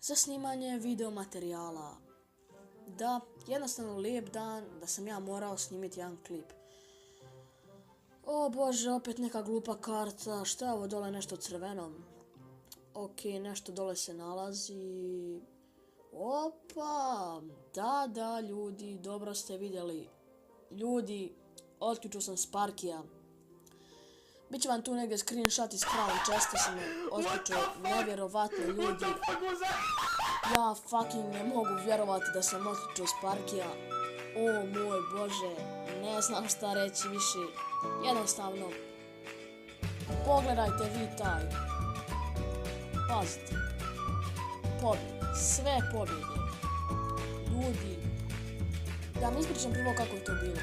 za snimanje video materijala. Da, jednostavno lijep dan da sam ja morao snimiti jedan klip. O bože, opet neka glupa karta, šta je ovo dole nešto crveno? Ok, nešto dole se nalazi. Opa, da ljudi, dobro ste vidjeli. Ljudi, otključio sam Sparkija. Biće vam tu negdje screenshot iz Crown Chesta sam otključio, nevjerovatno ljudi. Ja fucking ne mogu vjerovati da sam otključio Sparkija. O moj bože, ne znam šta reći više. Jednostavno, pogledajte vi taj. Pazite. Pobjede, sve pobjede. Ljudi, da mi ispričam prvo kako je to bilo.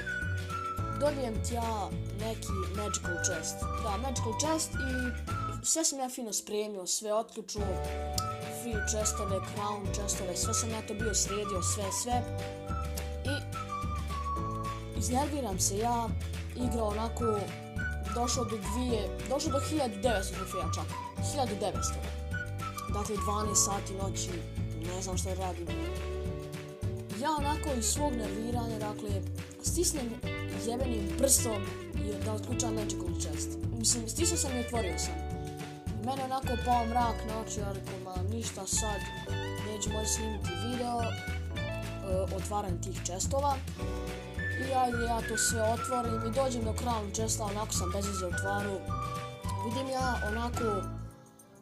Dobijem ti ja neki magical chest. Da, magical chest i sve sam ja fino spremio, sve otključuo. Free chestove, crown chestove, sve sam ja to bio sredio, sve. I iznerviram se ja, igrao onako, došao do 1900 trofeja čak, 1900. Dakle, 12 sati noći, ne znam šta radim. Ja onako iz svog nerviranja, dakle, stisnem jebenim prstom i da otključam magical chest. Mislim, stisao sam i otvorio sam. Mene onako pao mrak na oči, ja rekao, ma ništa sad, neću moći snimiti video, otvaranje tih chestova. I ajde ja to sve otvorim i dođem do crown chesta, onako sam bez veze otvaru. Vidim ja onako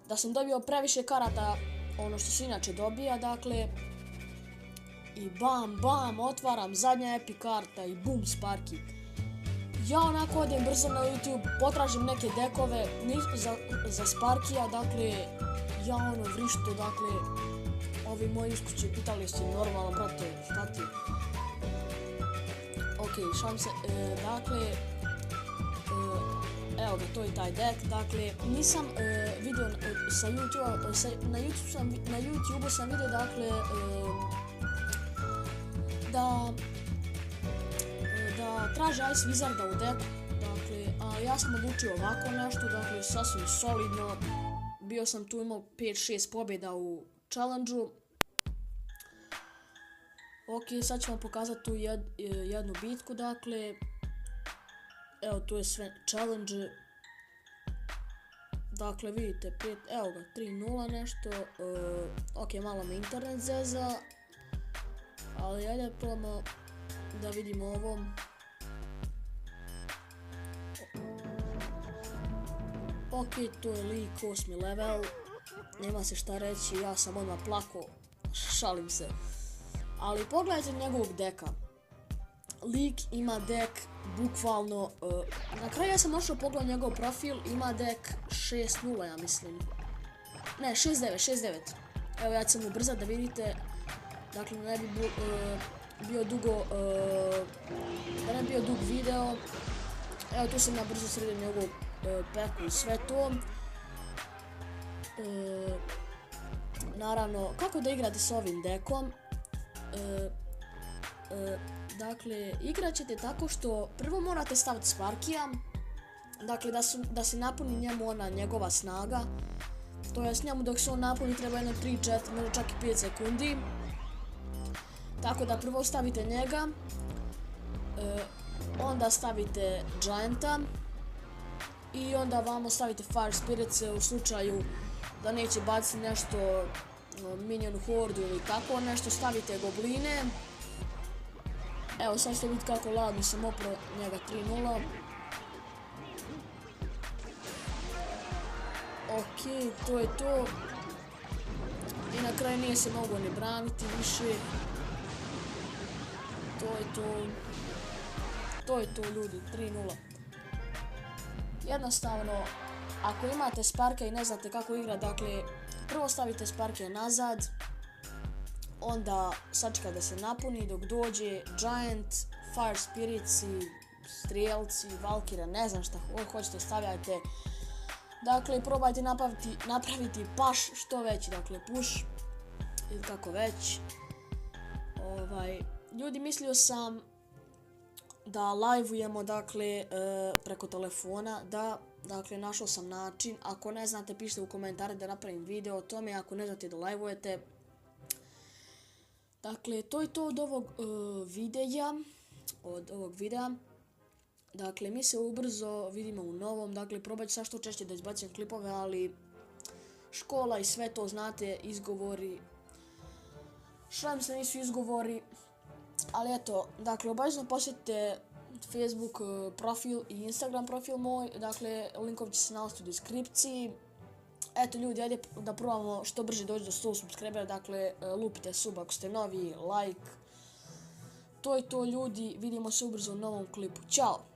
da sam dobio previše karata, ono što se inače dobija, dakle. I bam, otvaram zadnja epic karta i bum, Sparky. Ja onako odem brzo na YouTube, potražim neke dekove za Sparkija, dakle, ja ono vrišto, dakle, ovi moji iz kuće pitali su normalno, brate, šta ti? Ok, šalim se, dakle, evo ga, to je taj dek, dakle, nisam vidio sa YouTube, na YouTube sam vidio, dakle, da traže Ice Wizarda u deku, dakle, a ja sam odlučio ovako nešto, dakle, sasvim solidno, bio sam tu imao 5-6 pobjeda u challenge-u. Ok, sad ću vam pokazati tu jednu bitku, dakle, evo tu je sve challenge, dakle, vidite, evo ga, 3-0 nešto, ok, malo me internet zeza, ali ajde probamo da vidimo ovo. Ok, to je lik 8. level, nema se šta reći, ja sam odmah plako, šalim se. Ali pogledajte njegovog deka. Lik ima dek, bukvalno, na kraju ja sam došao pogledati njegov profil, ima dek 6-0, ja mislim. Ne, 6-9. Evo ja ću sam ubrzat da vidite, dakle ne bi bio dug video. Evo tu sam na brzo sredio njegovu peku i sve to. Naravno, kako da igrate s ovim dekom? Dakle, igrat ćete tako što prvo morate staviti Sparkija, dakle da se napuni njemu ona njegova snaga, to jest njemu dok se on napuni treba jedno 3-4, možda čak i 5 sekundi. Tako da prvo stavite njega, onda stavite Gianta i onda vamo stavite Fire Spirits u slučaju da neće baciti nešto minion hordu ili tako nešto, stavite gobline. Evo sad ćete vidjeti kako ladno sam oprao njega 3-0. Ok, to je to. I na kraju nije se mogao ni braniti više. To je to ljudi, 3-0. Jednostavno, ako imate Sparka i ne znate kako igra, dakle, prvo stavite Sparka nazad, onda sačekajte da se napuni dok dođe Giant, Fire Spirits, strijelci, Valkyra, ne znam šta hoćete stavljajte. Dakle, probajte napraviti push što veći, dakle push ili kako već. Ljudi, mislio sam da live-ujemo, dakle, preko telefona, dakle, našao sam način. Ako ne znate, pišite u komentare da napravim video o tome, ako ne znate da live-ujete, Dakle, to je to od ovog videa. Dakle, mi se ubrzo vidimo u novom, dakle, probat ću sad što češće da izbacim klipove, ali škola i sve to, znate, izgovori, šalim se, nisu izgovori, ali eto, dakle, obavezno posjetite Facebook profil i Instagram profil moj, dakle, linkovi će se nalaziti u deskripciji. Eto ljudi, ajde da probamo što brže doći do 100 subscribera, dakle, lupite sub ako ste novi, like. To je to ljudi, vidimo se ubrzo u novom klipu, ćao!